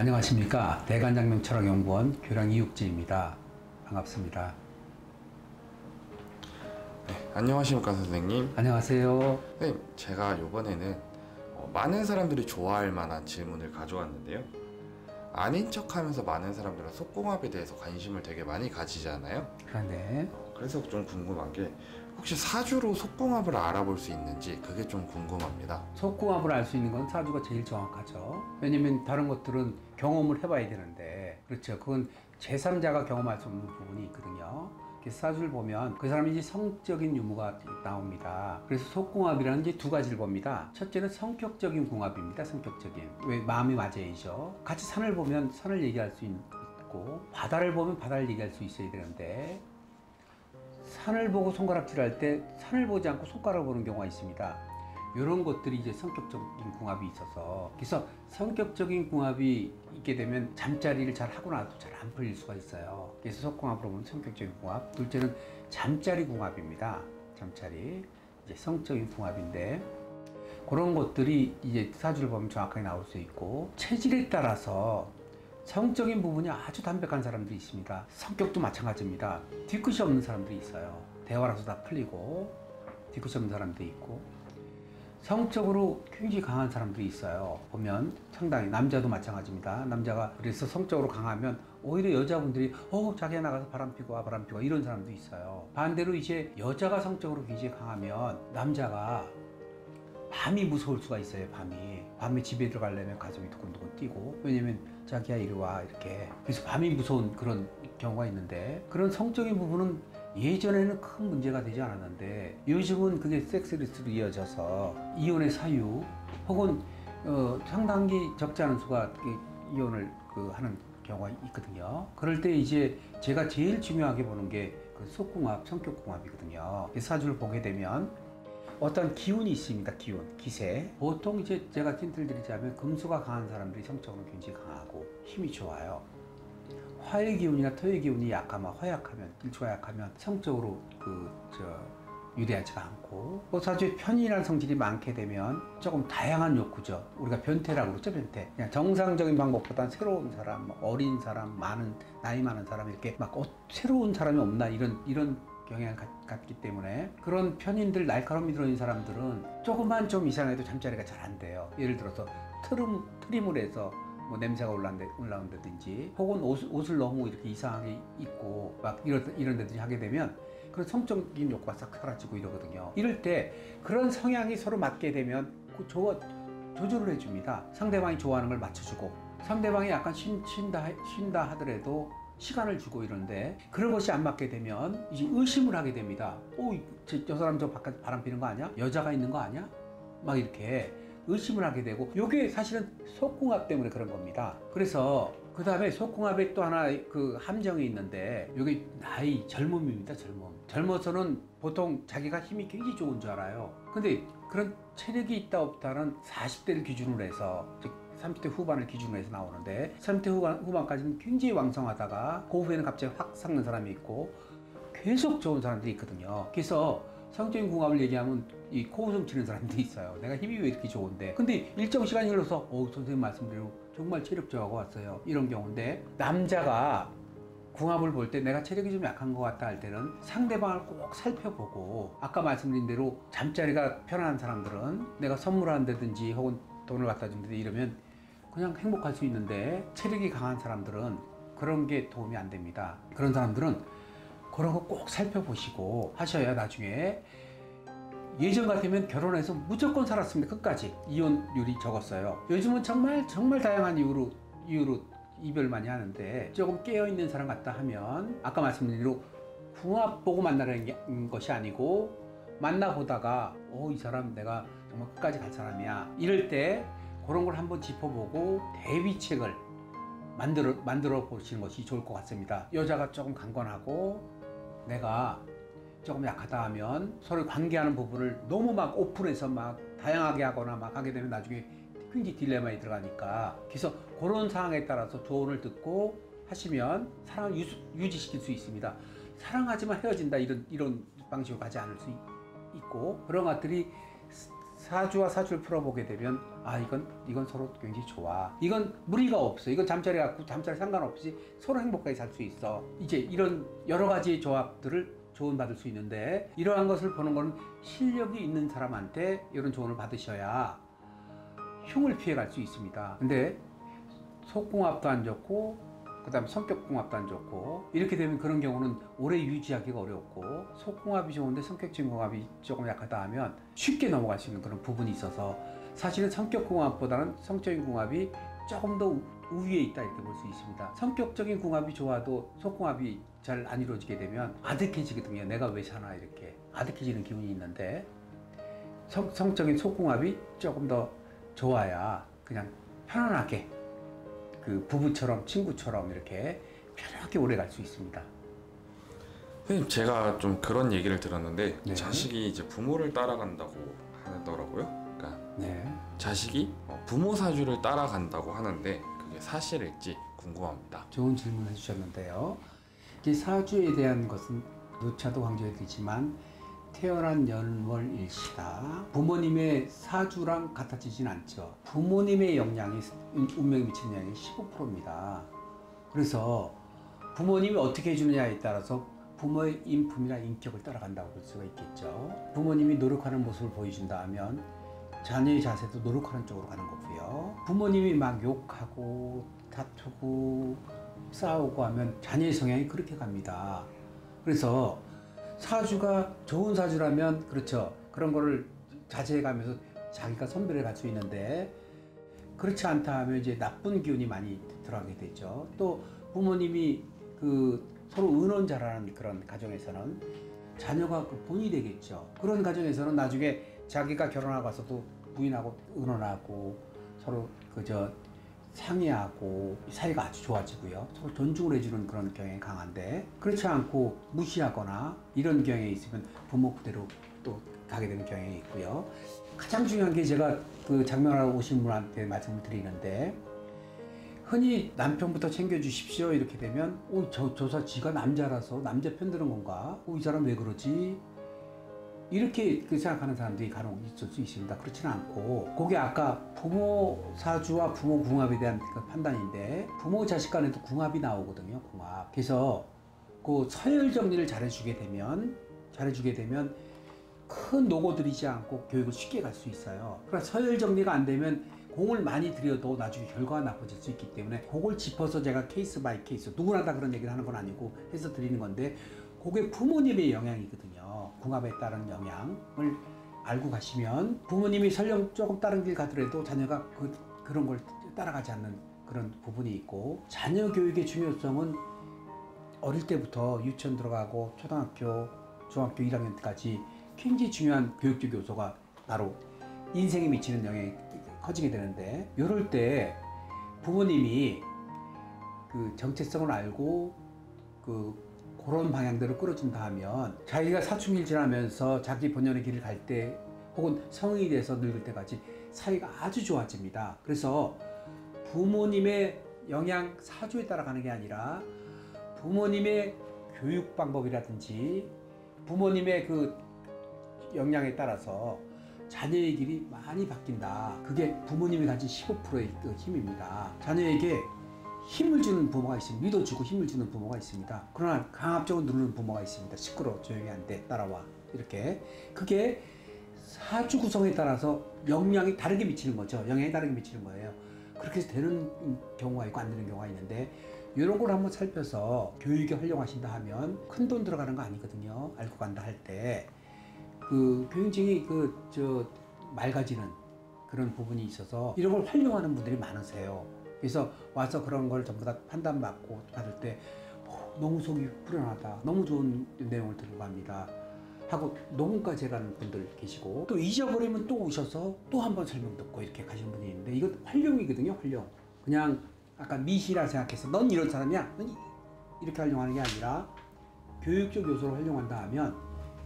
안녕하십니까. 대관장명철학연구원 교량 이육진입니다. 반갑습니다. 네, 안녕하십니까 선생님. 안녕하세요. 선생님, 제가 이번에는 많은 사람들이 좋아할 만한 질문을 가져왔는데요. 아닌 척하면서 많은 사람들은 속궁합에 대해서 관심을 되게 많이 가지잖아요. 그런데 그래서 좀 궁금한 게 혹시 사주로 속궁합을 알아볼 수 있는지 그게 좀 궁금합니다. 속궁합을 알 수 있는 건 사주가 제일 정확하죠. 왜냐면 다른 것들은 경험을 해봐야 되는데, 그렇죠. 그건 제3자가 경험할 수 없는 부분이 있거든요. 그래서 사주를 보면 그 사람이 이제 성적인 유무가 나옵니다. 그래서 속궁합이라는 이제 두 가지를 봅니다. 첫째는 성격적인 궁합입니다. 성격적인. 왜 마음이 맞아야죠. 같이 산을 보면 산을 얘기할 수 있고, 바다를 보면 바다를 얘기할 수 있어야 되는데, 산을 보고 손가락질할 때 산을 보지 않고 손가락을 보는 경우가 있습니다. 이런 것들이 이제 성격적인 궁합이 있어서, 그래서 성격적인 궁합이 있게 되면 잠자리를 잘 하고 나도 잘 안 풀릴 수가 있어요. 그래서 속궁합으로 보면 성격적인 궁합. 둘째는 잠자리 궁합입니다. 잠자리. 이제 성적인 궁합인데, 그런 것들이 이제 사주를 보면 정확하게 나올 수 있고, 체질에 따라서 성적인 부분이 아주 담백한 사람들이 있습니다. 성격도 마찬가지입니다. 뒤끝이 없는 사람들이 있어요. 대화라서 다 풀리고 뒤끝이 없는 사람들이 있고, 성적으로 굉장히 강한 사람들이 있어요. 보면 상당히, 남자도 마찬가지입니다. 남자가 그래서 성적으로 강하면 오히려 여자분들이 자기가 나가서 바람 피고 와, 바람 피고 와, 이런 사람도 있어요. 반대로 이제 여자가 성적으로 굉장히 강하면 남자가 밤이 무서울 수가 있어요. 밤에 집에 들어가려면 가슴이 두근두근 뛰고, 왜냐면 자기야 이리 와, 이렇게. 그래서 밤이 무서운 그런 경우가 있는데, 그런 성적인 부분은 예전에는 큰 문제가 되지 않았는데 요즘은 그게 섹스리스로 이어져서 이혼의 사유 혹은 상당히 적지 않은 수가 이혼을 하는 경우가 있거든요. 그럴 때 이제 제가 제일 중요하게 보는 게 그 속궁합, 성격궁합이거든요. 사주를 보게 되면 어떤 기운이 있습니다. 기세. 보통 이제 제가 힌트를 드리자면 금수가 강한 사람들이 성적으로 굉장히 강하고 힘이 좋아요. 화의 기운이나 토의 기운이 약하면, 허약하면, 일초가 약하면 성적으로 유리하지가 않고, 사주에 편인이라는 성질이 많게 되면 조금 다양한 욕구죠. 우리가 변태라고 그러죠. 변태. 그냥 정상적인 방법보다는 새로운 사람, 어린 사람, 나이 많은 사람, 이렇게 막 새로운 사람이 없나 이런 경향을 갖기 때문에, 그런 편인들, 날카로움이 들어있는 사람들은 조금만 좀 이상해도 잠자리가 잘 안 돼요. 예를 들어서 트림을 해서 냄새가 올라온다든지, 혹은 옷을 너무 이렇게 이상하게 입고 막 이런 데든지 하게 되면 그런 성적인 욕구가 싹 사라지고 이러거든요. 이럴 때 그런 성향이 서로 맞게 되면 조절을 해줍니다. 상대방이 좋아하는 걸 맞춰주고, 상대방이 약간 쉰다 하더라도 시간을 주고 이런데, 그런 것이 안 맞게 되면 이제 의심을 하게 됩니다. 저 사람 저 바깥 바람 피는 거 아니야? 여자가 있는 거 아니야? 막 이렇게 의심을 하게 되고, 이게 사실은 속궁합 때문에 그런 겁니다. 그래서 그 다음에 속궁합에 또 하나 그 함정이 있는데, 이게 젊음입니다. 젊어서는 보통 자기가 힘이 굉장히 좋은 줄 알아요. 근데 그런 체력이 있다 없다는 40대를 기준으로 해서, 즉 30대 후반을 기준으로 해서 나오는데, 30대 후반까지는 굉장히 왕성하다가 그 후에는 갑자기 확 삭는 사람이 있고, 계속 좋은 사람들이 있거든요. 그래서 성적인 궁합을 얘기하면 이 코웃음 치는 사람들이 있어요. 내가 힘이 왜 이렇게 좋은데. 근데 일정 시간이 흘러서 선생님 말씀대로 정말 체력 저하가 왔어요. 이런 경우인데, 남자가 궁합을 볼 때 내가 체력이 좀 약한 것 같다 할 때는 상대방을 꼭 살펴보고, 아까 말씀드린 대로 잠자리가 편안한 사람들은 내가 선물한다든지 혹은 돈을 갖다 준다든지 이러면 그냥 행복할 수 있는데, 체력이 강한 사람들은 그런 게 도움이 안 됩니다. 그런 사람들은 그런 거 꼭 살펴보시고 하셔야 나중에, 예전 같으면 결혼해서 무조건 살았습니다. 끝까지. 이혼율이 적었어요. 요즘은 정말 다양한 이유로 이별 많이 하는데, 조금 깨어있는 사람 같다 하면 아까 말씀드린 대로 궁합 보고 만나는 것이 아니고, 만나보다가 이 사람 내가 정말 끝까지 갈 사람이야, 이럴 때 그런 걸 한번 짚어보고 대비책을 만들어 보시는 것이 좋을 것 같습니다. 여자가 조금 강건하고 내가 조금 약하다 하면 서로 관계하는 부분을 너무 막 오픈해서 막 다양하게 하거나 막 하게 되면 나중에 굉장히 딜레마에 들어가니까, 그래서 그런 상황에 따라서 조언을 듣고 하시면 사랑을 유지시킬 수 있습니다. 사랑하지만 헤어진다 이런 방식으로 가지 않을 수 있고, 그런 것들이 사주와 사주를 풀어보게 되면 이건 서로 굉장히 좋아. 이건 무리가 없어. 이건 잠자리 갖고 잠자리 상관없이 서로 행복하게 살 수 있어. 이제 이런 여러 가지 조합들을 조언받을 수 있는데 이러한 것을 보는 것은 실력이 있는 사람한테 이런 조언을 받으셔야 흉을 피해갈 수 있습니다. 근데 속궁합도 안 좋고 그다음 성격궁합도 안 좋고 이렇게 되면 그런 경우는 오래 유지하기가 어렵고 속궁합이 좋은데 성격적인 궁합이 조금 약하다 하면 쉽게 넘어갈 수 있는 그런 부분이 있어서 사실은 성격궁합보다는 성적인 궁합이 조금 더 우위에 있다 이렇게 볼 수 있습니다. 성격적인 궁합이 좋아도 속궁합이 잘 안 이루어지게 되면 아득해지거든요. 내가 왜 사나 이렇게 아득해지는 기분이 있는데 성적인 속궁합이 조금 더 좋아야 그냥 편안하게 그 부부처럼 친구처럼 이렇게 편하게 오래 갈 수 있습니다. 선생님, 제가 좀 그런 얘기를 들었는데 네. 자식이 이제 부모를 따라간다고 하더라고요. 그러니까 네. 자식이 부모 사주를 따라간다고 하는데 그게 사실일지 궁금합니다. 좋은 질문 해주셨는데요. 이 사주에 대한 것은 누차도 강조해드리지만 태어난 연월 일시가 부모님의 사주랑 같아지진 않죠. 부모님의 영향이 운명에 미치는 영향이 15%입니다. 그래서 부모님이 어떻게 해주느냐에 따라서 부모의 인품이나 인격을 따라간다고 볼 수가 있겠죠. 부모님이 노력하는 모습을 보여준다 하면 자녀의 자세도 노력하는 쪽으로 가는 거고요. 부모님이 막 욕하고 다투고 싸우고 하면 자녀의 성향이 그렇게 갑니다. 그래서 사주가 좋은 사주라면 그렇죠. 그런 거를 자제해가면서 자기가 선별해 갈 수 있는데 그렇지 않다 하면 이제 나쁜 기운이 많이 들어가게 되죠. 또 부모님이 그 서로 의논 잘하는 그런 가정에서는 자녀가 그 본이 되겠죠. 그런 가정에서는 나중에 자기가 결혼하고 와서도 부인하고 의논하고 서로 그저 상의하고 사이가 아주 좋아지고요. 서로 존중을 해주는 그런 경향이 강한데 그렇지 않고 무시하거나 이런 경향이 있으면 부모 그대로 또 가게 되는 경향이 있고요. 가장 중요한 게 제가 그 장명하러 오신 분한테 말씀을 드리는데 흔히 남편부터 챙겨주십시오 이렇게 되면 저 지가 남자라서 남자 편드는 건가? 이 사람 왜 그러지? 이렇게 생각하는 사람들이 간혹 있을 수 있습니다. 그렇지는 않고 그게 아까 부모 사주와 부모 궁합에 대한 그 판단인데 부모 자식 간에도 궁합이 나오거든요. 궁합. 그래서 그 서열 정리를 잘해주게 되면 큰 노고 들이지 않고 교육을 쉽게 갈 수 있어요. 그러나 서열 정리가 안 되면 공을 많이 들여도 나중에 결과가 나빠질 수 있기 때문에 그걸 짚어서 제가 케이스 바이 케이스 누구나 다 그런 얘기를 하는 건 아니고 해서 드리는 건데 그게 부모님의 영향이거든요. 궁합에 따른 영향을 알고 가시면 부모님이 설령 조금 다른 길 가더라도 자녀가 그런 걸 따라가지 않는 그런 부분이 있고 자녀 교육의 중요성은 어릴 때부터 유치원 들어가고 초등학교, 중학교 1학년까지 굉장히 중요한 교육적 요소가 바로 인생에 미치는 영향이 커지게 되는데 이럴 때 부모님이 그 정체성을 알고 그런 방향대로 끌어준다 하면 자기가 사춘기를 지나면서 자기 본연의 길을 갈 때 혹은 성인이 돼서 늙을 때까지 사이가 아주 좋아집니다. 그래서 부모님의 영향 사주에 따라가는 게 아니라 부모님의 교육 방법이라든지 부모님의 그 영향에 따라서 자녀의 길이 많이 바뀐다. 그게 부모님이 가진 15%의 그 힘입니다. 자녀에게 힘을 주는 부모가 있습니다. 믿어주고 힘을 주는 부모가 있습니다. 그러나 강압적으로 누르는 부모가 있습니다. 시끄러워, 조용히 안 돼, 따라와. 이렇게. 그게 사주 구성에 따라서 영향이 다르게 미치는 거죠. 영향이 다르게 미치는 거예요. 그렇게 해서 되는 경우가 있고 안 되는 경우가 있는데 이런 걸 한번 살펴서 교육에 활용하신다 하면 큰 돈 들어가는 거 아니거든요. 알고 간다 할 때. 굉장히 맑아지는 그런 부분이 있어서 이런 걸 활용하는 분들이 많으세요. 그래서 와서 그런 걸 전부 다 판단받고 받을 때 너무 속이 후련하다. 너무 좋은 내용을 들고 갑니다. 하고 녹음까지 해가는 분들 계시고 또 잊어버리면 또 오셔서 또 한 번 설명 듣고 이렇게 가시는 분이 있는데 이건 활용이거든요. 활용. 그냥 아까 미시라 생각해서 넌 이런 사람이야. 넌 이렇게 활용하는 게 아니라 교육적 요소를 활용한다 하면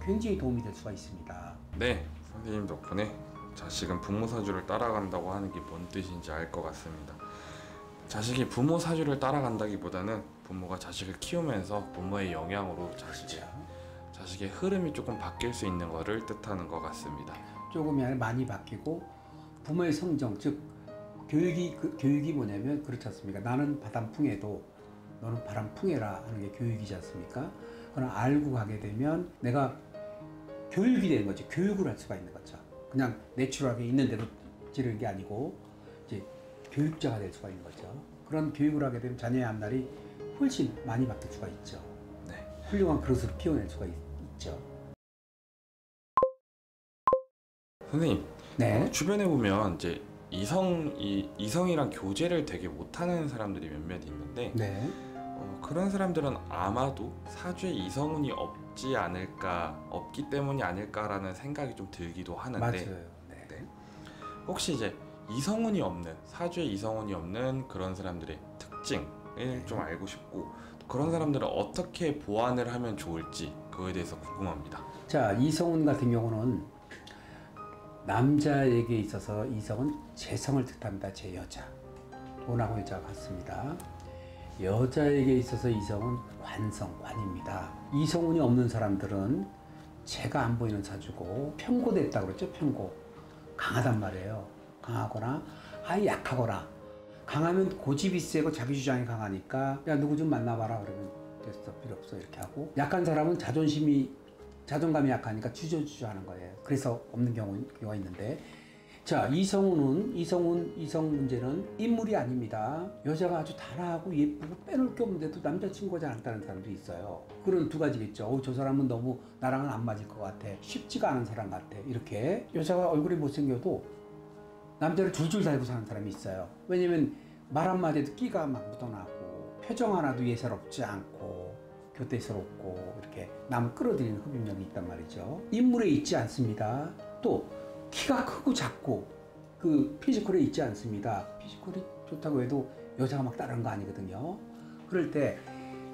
굉장히 도움이 될 수가 있습니다. 네, 선생님 덕분에 자식은 부모 사주를 따라간다고 하는 게 뭔 뜻인지 알 것 같습니다. 자식이 부모 사주를 따라간다기보다는 부모가 자식을 키우면서 부모의 영향으로 자식의 흐름이 조금 바뀔 수 있는 것을 뜻하는 것 같습니다. 조금이 아니라 많이 바뀌고 부모의 성정, 즉 교육이 뭐냐면 그렇지 않습니까? 나는 바람풍해도 너는 바람풍해라 하는 게 교육이지 않습니까? 그걸 알고 가게 되면 내가 교육이 되는 거죠. 교육을 할 수가 있는 거죠. 그냥 내추럴하게 있는 대로 지르는 게 아니고 이제 교육자가 될 수가 있는 거죠. 그런 교육을 하게 되면 자녀의 앞날이 훨씬 많이 바뀔 수가 있죠. 네. 훌륭한 그릇으로 피워낼 수가 있죠. 선생님, 네. 주변에 보면 이제 이성이랑 교제를 되게 못하는 사람들이 몇몇 있는데 네. 그런 사람들은 아마도 사주에 이성운이 없기 때문이 아닐까라는 생각이 좀 들기도 하는데 맞아요. 네. 네. 혹시 이제 사주에 이성운이 없는 그런 사람들의 특징을 좀 알고 싶고 또 그런 사람들은 어떻게 보완을 하면 좋을지 그거에 대해서 궁금합니다. 자, 이성운 같은 경우는 남자에게 있어서 이성은 재성을 뜻합니다. 제 여자. 돈하고 여자가 같습니다. 여자에게 있어서 이성은 관입니다. 이성운이 없는 사람들은 제가 안 보이는 사주고 편고됐다고 그랬죠. 편고. 강하단 말이에요. 강하거나 아예 약하거나 강하면 고집이 세고 자기 주장이 강하니까 야 누구 좀 만나봐라 그러면 됐어 필요 없어 이렇게 하고 약한 사람은 자존감이 약하니까 주저주저 하는 거예요. 그래서 없는 경우가 있는데 자 이성 문제는 인물이 아닙니다. 여자가 아주 단아하고 예쁘고 빼놓을 게 없는데도 남자친구가 잘 안 따는 사람도 있어요. 그런 두 가지겠죠. 저 사람은 너무 나랑은 안 맞을 것 같아. 쉽지가 않은 사람 같아. 이렇게 여자가 얼굴이 못생겨도 남자를 줄줄 달고 사는 사람이 있어요. 왜냐면 말 한마디에도 끼가 막 묻어나고 표정 하나도 예사롭지 않고 교태스럽고 이렇게 남을 끌어들이는 흡입력이 있단 말이죠. 인물에 있지 않습니다. 또 키가 크고 작고 그 피지컬에 있지 않습니다. 피지컬이 좋다고 해도 여자가 막 따르는 거 아니거든요. 그럴 때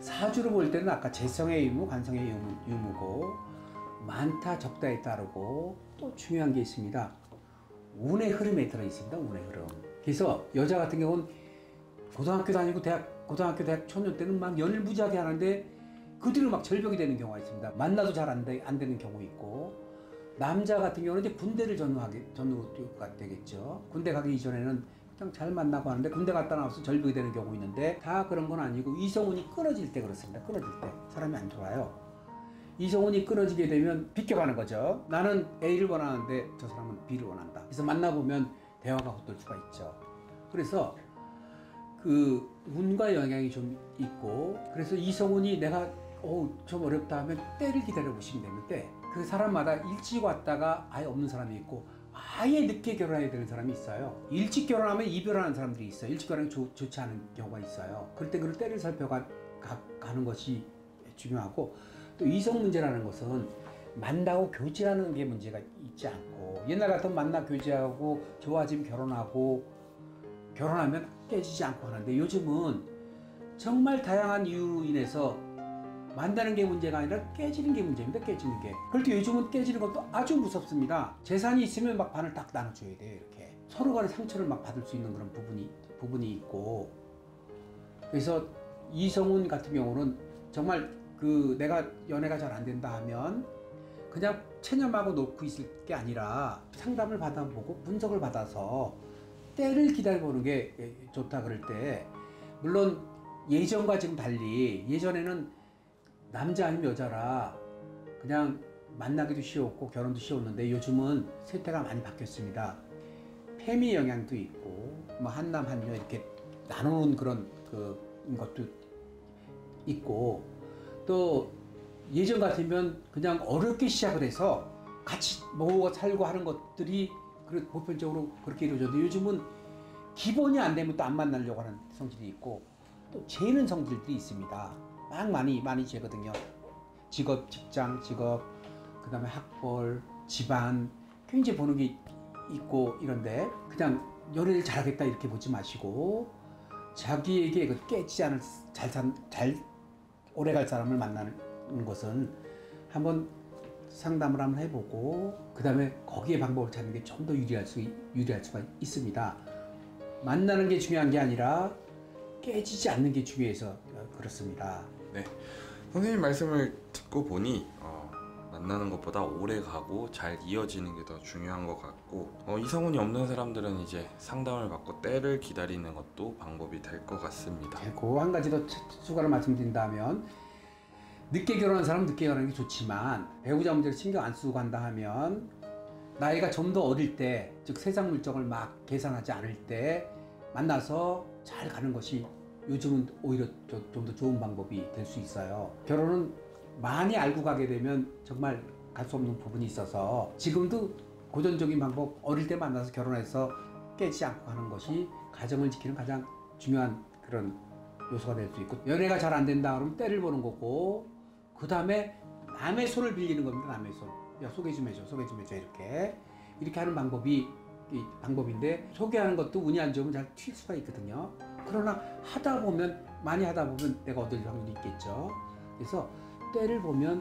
사주로 볼 때는 아까 재성의 유무, 관성의 유무고 많다 적다에 따르고 또 중요한 게 있습니다. 운의 흐름에 들어 있습니다. 운의 흐름. 그래서 여자 같은 경우는 고등학교 다니고 대학 초년 때는 막 연애를 무지하게 하는데 그 뒤로 막 절벽이 되는 경우가 있습니다. 만나도 잘 안 되는 경우 있고 남자 같은 경우는 이제 군대를 전후가 되겠죠. 군대 가기 이전에는 그냥 잘 만나고 하는데 군대 갔다 나와서 절벽이 되는 경우 있는데 다 그런 건 아니고 이성운이 끊어질 때 그렇습니다. 끊어질 때 사람이 안 좋아요. 이성운이 끊어지게 되면 비껴가는 거죠. 나는 A를 원하는데 저 사람은 B를 원한다. 그래서 만나보면 대화가 헛돌 수가 있죠. 그래서 그 운과 영향이 좀 있고 그래서 이성운이 내가 좀 어렵다 하면 때를 기다려 보시면 되는데 그 사람마다 일찍 왔다가 아예 없는 사람이 있고 아예 늦게 결혼해야 되는 사람이 있어요. 일찍 결혼하면 이별하는 사람들이 있어요. 일찍 결혼이 좋지 않은 경우가 있어요. 그럴 때 그걸 때를 살펴가는 것이 중요하고 또 이성 문제라는 것은 만나고 교제하는 게 문제가 있지 않고 옛날 같으면 만나 교제하고 좋아지면 결혼하면 깨지지 않고 하는데 요즘은 정말 다양한 이유로 인해서 만나는 게 문제가 아니라 깨지는 게 문제입니다. 깨지는 게. 그럴 때 요즘은 깨지는 것도 아주 무섭습니다. 재산이 있으면 막 반을 딱 나눠줘야 돼요. 이렇게 서로 간의 상처를 막 받을 수 있는 그런 부분이 있고 그래서 이성운 같은 경우는 정말 내가 연애가 잘 안 된다 하면 그냥 체념하고 놓고 있을 게 아니라 상담을 받아보고 분석을 받아서 때를 기다려보는 게 좋다 그럴 때 물론 예전과 지금 달리 예전에는 남자 아니면 여자라 그냥 만나기도 쉬웠고 결혼도 쉬웠는데 요즘은 세태가 많이 바뀌었습니다. 페미 영향도 있고 뭐 한남 한녀 이렇게 나누는 그런 것도 있고 또 예전 같으면 그냥 어렵게 시작을 해서 같이 모아 살고 하는 것들이 보편적으로 그렇게 이루어졌는데 요즘은 기본이 안 되면 또 안 만나려고 하는 성질이 있고 또 재는 성질들이 있습니다. 막 많이 재거든요. 직장, 그 다음에 학벌, 집안 굉장히 보는 게 있고 이런데 그냥 연애를 잘하겠다 이렇게 보지 마시고 자기에게 깨지지 않을 잘 오래갈 사람을 만나는 것은 한번 상담을 한번 해보고 그 다음에 거기에 방법을 찾는 게 좀 더 유리할 수가 있습니다. 만나는 게 중요한 게 아니라 깨지지 않는 게 중요해서 그렇습니다. 네, 선생님 말씀을 듣고 보니 만나는 것보다 오래 가고 잘 이어지는 게 더 중요한 것 같고 이성운이 없는 사람들은 이제 상담을 받고 때를 기다리는 것도 방법이 될 것 같습니다. 그 한 가지 더 추가로 말씀드린다면 늦게 결혼한 사람은 늦게 결혼하는 게 좋지만 배우자 문제를 신경 안 쓰고 간다 하면 나이가 좀 더 어릴 때, 즉 세상 물정을 막 계산하지 않을 때 만나서 잘 가는 것이 요즘은 오히려 좀 더 좋은 방법이 될 수 있어요. 결혼은 많이 알고 가게 되면 정말 갈 수 없는 부분이 있어서 지금도 고전적인 방법, 어릴 때 만나서 결혼해서 깨지 않고 하는 것이 가정을 지키는 가장 중요한 그런 요소가 될 수 있고, 연애가 잘 안 된다 그러면 때를 보는 거고, 그 다음에 남의 손을 빌리는 겁니다. 남의 손. 야, 소개 좀 해줘, 소개 좀 해줘, 이렇게 하는 방법이 방법인데, 소개하는 것도 운이 안 좋으면 잘 튈 수가 있거든요. 그러나 많이 하다 보면 내가 얻을 확률이 있겠죠. 그래서 때를 보면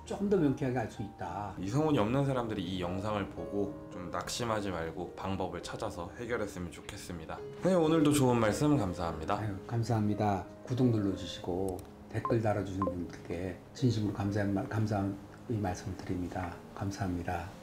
좀 더 명쾌하게 알 수 있다. 이성운이 없는 사람들이 이 영상을 보고 좀 낙심하지 말고 방법을 찾아서 해결했으면 좋겠습니다. 네, 오늘도 좋은 말씀 감사합니다. 아유, 감사합니다. 구독 눌러주시고 댓글 달아주시는 분들께 진심으로 감사한 말씀을 드립니다. 감사합니다.